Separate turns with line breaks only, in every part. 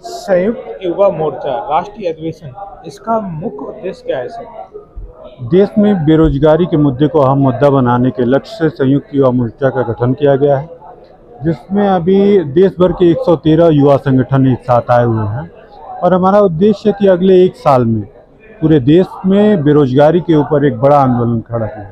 संयुक्त युवा मोर्चा राष्ट्रीय अधिवेशन, इसका मुख्य उद्देश्य क्या है सर?
देश में बेरोजगारी के मुद्दे को अहम मुद्दा बनाने के लक्ष्य से संयुक्त युवा मोर्चा का गठन किया गया है, जिसमें अभी देश भर के 113 युवा संगठन एक साथ आए हुए हैं। और हमारा उद्देश्य है कि अगले एक साल में पूरे देश में बेरोजगारी के ऊपर एक बड़ा आंदोलन खड़ा किया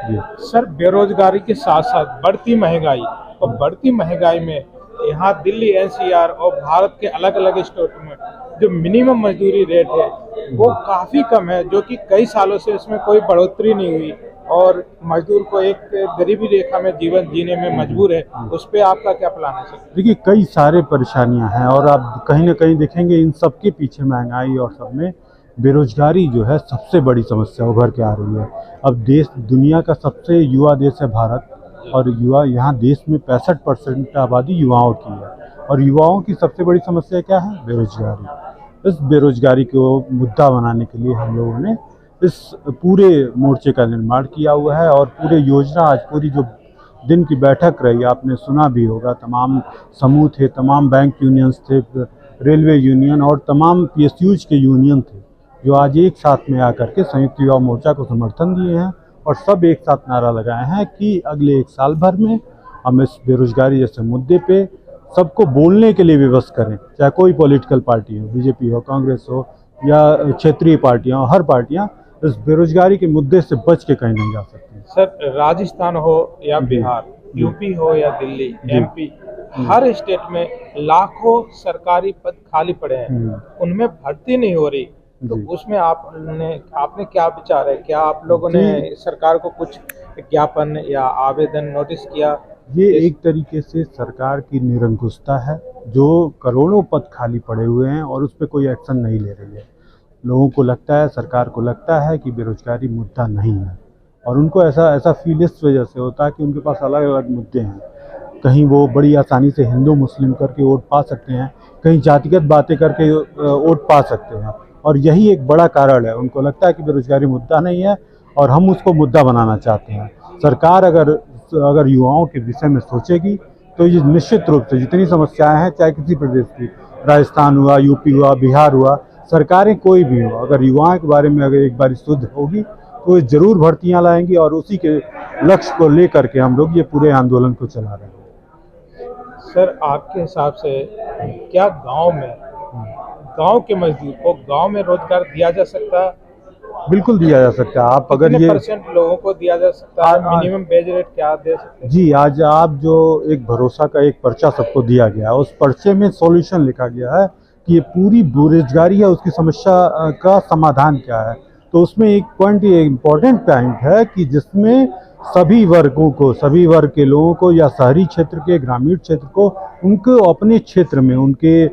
जाए।
सर, बेरोजगारी के साथ साथ बढ़ती महंगाई, और बढ़ती महंगाई में यहाँ दिल्ली एनसीआर और भारत के अलग अलग स्टेट में जो मिनिमम मजदूरी रेट है वो काफ़ी कम है, जो कि कई सालों से इसमें कोई बढ़ोतरी नहीं हुई और मजदूर को एक गरीबी रेखा में जीवन जीने में मजबूर है। उस पर आपका क्या प्लान है सर?
देखिए, कई सारे परेशानियां हैं और आप कहीं ना कहीं देखेंगे इन सब के पीछे महंगाई और सब में बेरोजगारी जो है सबसे बड़ी समस्या उभर के आ रही है। अब देश दुनिया का सबसे युवा देश है भारत, और युवा यहाँ देश में 65% आबादी युवाओं की है, और युवाओं की सबसे बड़ी समस्या क्या है? बेरोजगारी। इस बेरोजगारी को मुद्दा बनाने के लिए हम लोगों ने इस पूरे मोर्चे का निर्माण किया हुआ है। और पूरे योजना आज पूरी जो दिन की बैठक रही, आपने सुना भी होगा, तमाम समूह थे, तमाम बैंक यूनियंस थे, रेलवे यूनियन और तमाम पीएसयूज के यूनियन थे, जो आज एक साथ में आकर के संयुक्त युवा मोर्चा को समर्थन दिए हैं और सब एक साथ नारा लगाए हैं कि अगले एक साल भर में हम इस बेरोजगारी जैसे मुद्दे पे सबको बोलने के लिए विवश करें, चाहे कोई पॉलिटिकल पार्टी हो, बीजेपी हो, कांग्रेस हो या क्षेत्रीय पार्टियां हो, हर पार्टियां इस बेरोजगारी के मुद्दे से बच के कहीं नहीं जा सकती।
सर, राजस्थान हो या बिहार, यूपी हो या दिल्ली, एमपी, हर स्टेट में लाखों सरकारी पद खाली पड़े हैं, उनमें भर्ती नहीं हो रही। तो उसमें आपने क्या विचार है? क्या आप लोगों ने सरकार को कुछ ज्ञापन या आवेदन नोटिस किया?
ये एक तरीके से सरकार की निरंकुशता है, जो करोड़ों पद खाली पड़े हुए हैं और उस पर कोई एक्शन नहीं ले रही है। लोगों को लगता है, सरकार को लगता है कि बेरोजगारी मुद्दा नहीं है, और उनको ऐसा फील इस वजह से होता है कि उनके पास अलग अलग मुद्दे हैं। कहीं वो बड़ी आसानी से हिंदू मुस्लिम करके वोट पा सकते हैं, कहीं जातिगत बातें करके वोट पा सकते हैं, और यही एक बड़ा कारण है। उनको लगता है कि बेरोजगारी मुद्दा नहीं है और हम उसको मुद्दा बनाना चाहते हैं। सरकार अगर युवाओं के विषय में सोचेगी तो ये निश्चित रूप से जितनी समस्याएं हैं, चाहे किसी प्रदेश की, राजस्थान हुआ, यूपी हुआ, बिहार हुआ, सरकारें कोई भी हो, अगर युवाओं के बारे में अगर एक बार शुद्ध होगी तो ये जरूर भर्तियां लाएंगी, और उसी के लक्ष्य को लेकर के हम लोग ये पूरे आंदोलन को चला रहे हैं।
सर, आपके हिसाब से क्या गांव के मजदूर को गांव में रोजगार दिया जा सकता है?
बिल्कुल दिया जा सकता है। आप अगर ये
परसेंट लोगों को दिया जा सकता है? मिनिमम वेज रेट क्या दे सकते हैं?
जी, आज आप जो एक भरोसा का एक पर्चा सबको दिया गया, उस पर्चे में सॉल्यूशन लिखा गया है कि ये पूरी बेरोजगारी है, उसकी समस्या का समाधान क्या है। तो उसमें एक पॉइंट, ये इम्पोर्टेंट पॉइंट है कि जिसमें सभी वर्गों को, सभी वर्ग के लोगों को, या शहरी क्षेत्र के, ग्रामीण क्षेत्र को, उनको अपने क्षेत्र में, उनके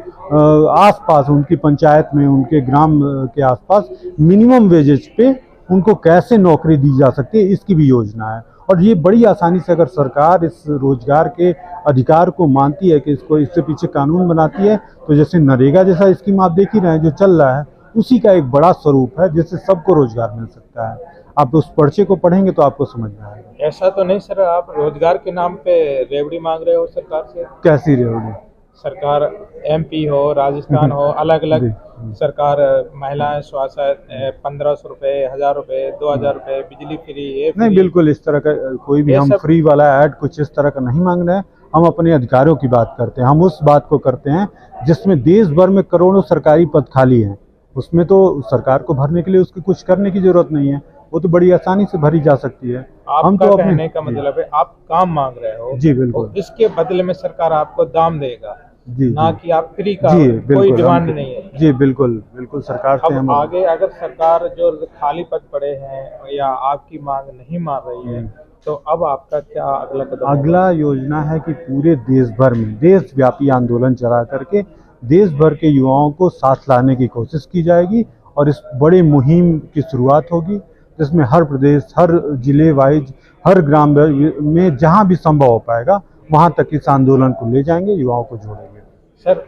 आसपास, उनकी पंचायत में, उनके ग्राम के आसपास मिनिमम वेजेज पे उनको कैसे नौकरी दी जा सकती है, इसकी भी योजना है। और ये बड़ी आसानी से अगर सरकार इस रोजगार के अधिकार को मानती है कि इससे पीछे कानून बनाती है, तो जैसे नरेगा जैसा स्कीम आप देख ही रहे हैं जो चल रहा है, उसी का एक बड़ा स्वरूप है जिससे सबको रोजगार मिल सकता है। आप उस पर्चे को पढ़ेंगे तो आपको समझ में आएगा।
ऐसा तो नहीं सर, आप रोजगार के नाम पे रेवड़ी मांग रहे हो सरकार से?
कैसी रेवड़ी?
सरकार एमपी हो, राजस्थान हो, अलग अलग सरकार महिलाएं स्वास्थ्य 1500 रुपए, 1000 रुपए, 2000 रुपए, बिजली फ्री।
नहीं, बिल्कुल इस तरह का कोई भी हम फ्री वाला ऐड कुछ इस तरह का नहीं मांग रहे हैं। हम अपने अधिकारों की बात करते हैं। हम उस बात को करते हैं जिसमें देश भर में करोड़ों सरकारी पद खाली हैं, उसमें तो सरकार को भरने के लिए उसकी कुछ करने की जरूरत नहीं है, वो तो बड़ी आसानी से भरी जा सकती है।
हम तो कहने का मतलब है आप काम मांग रहे हो।
जी बिल्कुल।
इसके बदले में सरकार आपको दाम देगा,
जी,
ना कि आप फ्री का।
जी,
कोई डिमांड नहीं है।
जी बिल्कुल बिल्कुल। सरकार से हम
आगे अगर सरकार जो खाली पद पड़े हैं या आपकी मांग नहीं मान रही है, तो अब आपका क्या अगला कदम?
अगला योजना है कि पूरे देश भर में देशव्यापी आंदोलन चला करके देश भर के युवाओं को साथ लाने की कोशिश की जाएगी, और इस बड़े मुहिम की शुरुआत होगी जिसमें हर प्रदेश, हर जिले वाइज, हर ग्राम में जहां भी संभव हो पाएगा वहां तक इस आंदोलन को ले जाएंगे, युवाओं को जोड़ेंगे।
सर,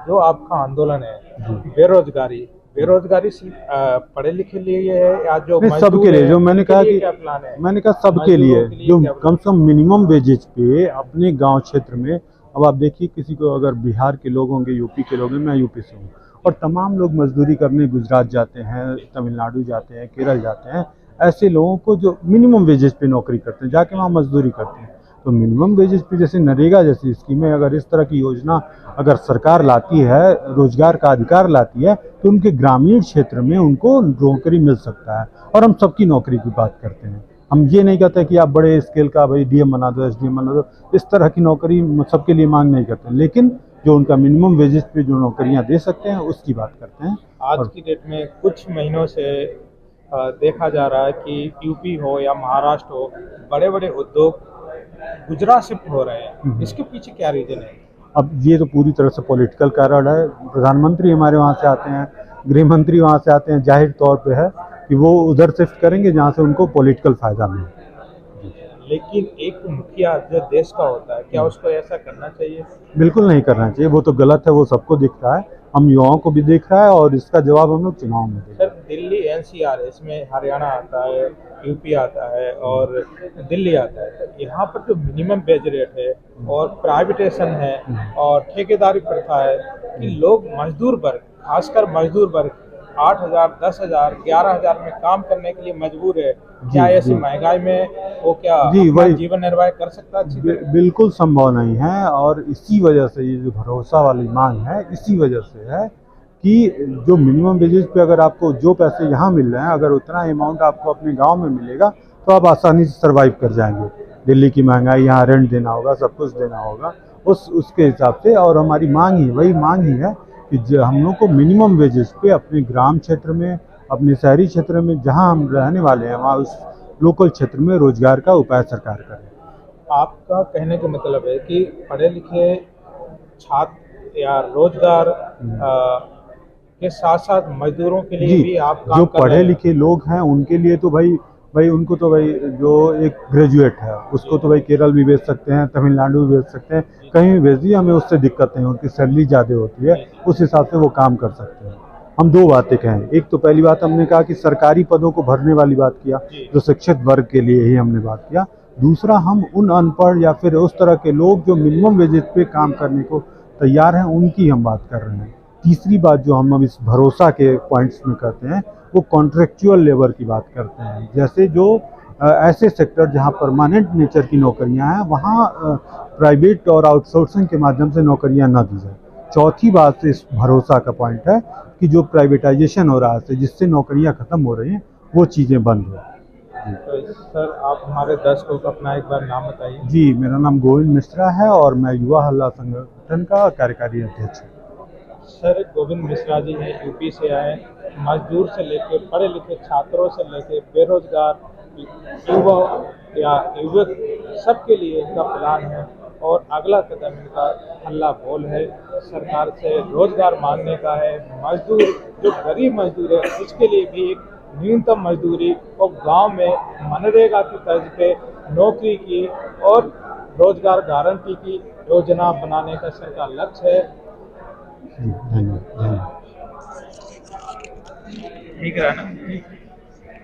जो आपका आंदोलन है बेरोजगारी, बेरोजगारी सिर्फ पढ़े लिखे लिए है या जो
नहीं,
मजदूर
सबके लिए,
है,
जो मैंने
उनके
कहा
लिए
कि
क्या प्लान है?
मैंने कहा सबके लिए,
मजदूरों के लिए
जो
क्या
कम से कम मिनिमम वेजेज पे अपने गांव क्षेत्र में। अब आप देखिए, किसी को अगर बिहार के लोग होंगे, यूपी के लोग हैं, मैं यूपी से हूँ, और तमाम लोग मजदूरी करने गुजरात जाते हैं, तमिलनाडु जाते हैं, केरल जाते हैं। ऐसे लोगों को जो मिनिमम वेजेज पे नौकरी करते हैं, जाके वहाँ मजदूरी करते हैं, तो मिनिमम वेजेज पे जैसे नरेगा जैसी स्कीमें, अगर इस तरह की योजना अगर सरकार लाती है, रोजगार का अधिकार लाती है, तो उनके ग्रामीण क्षेत्र में उनको नौकरी मिल सकता है। और हम सबकी नौकरी की बात करते हैं, हम ये नहीं कहते कि आप बड़े स्केल का भाई डीएम बना दो, एसडीएम बना दो, इस तरह की नौकरी सबके लिए मांग नहीं करते, लेकिन जो उनका मिनिमम वेजेस पे जो नौकरियां दे सकते हैं उसकी बात करते हैं।
आज
और
की डेट में कुछ महीनों से देखा जा रहा है कि यूपी हो या महाराष्ट्र हो, बड़े बड़े उद्योग गुजरात शिफ्ट हो रहे हैं। इसके पीछे क्या रीजन है?
अब ये तो पूरी तरह से पॉलिटिकल कारण है। प्रधानमंत्री हमारे वहाँ से आते हैं, गृह मंत्री वहाँ से आते हैं, जाहिर तौर पे है कि वो उधर शिफ्ट करेंगे जहाँ से उनको पॉलिटिकल फायदा मिले।
लेकिन एक मुखिया जो देश का होता है, क्या उसको ऐसा करना चाहिए?
बिल्कुल नहीं करना चाहिए, वो तो गलत है, वो सबको दिख रहा है, हम युवाओं को भी दिख रहा है, और इसका जवाब हम लोग चुनाव में देंगे।
सर, दिल्ली एनसीआर, इसमें हरियाणा आता है, यूपी आता है और दिल्ली आता है। तो यहाँ पर जो मिनिमम वेज रेट है और प्राइवेटेशन है और ठेकेदारी प्रथा है कि लोग मजदूर वर्ग, खासकर मजदूर वर्ग 8,000, 10,000, 11,000 में काम करने के लिए मजबूर है। क्या ऐसी
जी।
महंगाई में वो क्या
जी,
अपना
वही
जीवन निर्वाह कर सकता है अच्छी तरह?
बिल्कुल संभव नहीं है, और इसी वजह से ये जो भरोसा वाली मांग है, इसी वजह से है कि जो मिनिमम वेजेस पे अगर आपको जो पैसे यहाँ मिल रहे हैं, अगर उतना अमाउंट आपको अपने गांव में मिलेगा तो आप आसानी से सर्वाइव कर जाएंगे। दिल्ली की महंगाई, यहाँ रेंट देना होगा, सब कुछ देना होगा, उसके हिसाब से। और हमारी मांग ही वही मांग ही है कि हम लोग को मिनिमम वेजेस पे अपने ग्राम क्षेत्र में, अपने शहरी क्षेत्र में, जहाँ हम रहने वाले हैं, वहाँ उस लोकल क्षेत्र में रोजगार का उपाय सरकार करे।
आपका कहने का मतलब है कि पढ़े लिखे छात्र या रोजगार के साथ साथ मजदूरों के लिए
जी,
भी आप काम
जो
कर रहे
पढ़े
हैं।
लिखे लोग हैं उनके लिए तो भाई भाई उनको तो भाई, जो एक ग्रेजुएट है उसको तो भाई केरल भी भेज सकते हैं, तमिलनाडु भी भेज सकते हैं, कहीं भी भेज दिए, हमें उससे दिक्कत नहीं, उनकी सैलरी ज़्यादा होती है, उस हिसाब से वो काम कर सकते हैं। हम दो बातें कहें, एक तो पहली बात हमने कहा कि सरकारी पदों को भरने वाली बात किया, जो शिक्षित वर्ग के लिए ही हमने बात किया। दूसरा, हम उन अनपढ़ या फिर उस तरह के लोग जो मिनिमम वेजेस पे काम करने को तैयार हैं, उनकी हम बात कर रहे हैं। तीसरी बात जो हम अब इस भरोसा के पॉइंट्स में करते हैं, वो कॉन्ट्रेक्चुअल लेबर की बात करते हैं। जैसे जो ऐसे सेक्टर जहां परमानेंट नेचर की नौकरियां हैं, वहां प्राइवेट और आउटसोर्सिंग के माध्यम से नौकरियां न दी जाए। चौथी बात इस भरोसा का पॉइंट है कि जो प्राइवेटाइजेशन हो रहा है, जिससे नौकरियां खत्म हो रही हैं, वो चीज़ें बंद हो।
तो सर, आप हमारे दर्शकों को अपना एक बार नाम बताइए।
जी, मेरा नाम गोविंद मिश्रा है और मैं युवा हल्ला संगठन का कार्यकारी अध्यक्ष हूँ।
सर, गोविंद मिश्रा जी हैं, यूपी से आए। मजदूर से लेके पढ़े लिखे छात्रों से लेके बेरोजगार युवा या युवक, सबके लिए इनका प्लान है और अगला कदम इनका हल्ला बोल है। सरकार से रोजगार मांगने का है। मजदूर, जो गरीब मजदूर है, उसके लिए भी एक न्यूनतम मजदूरी और गांव में मनरेगा की तर्ज पे नौकरी की और रोजगार गारंटी की योजना बनाने का सरकार लक्ष्य है।
धन्यवाद।
ठीक है ना?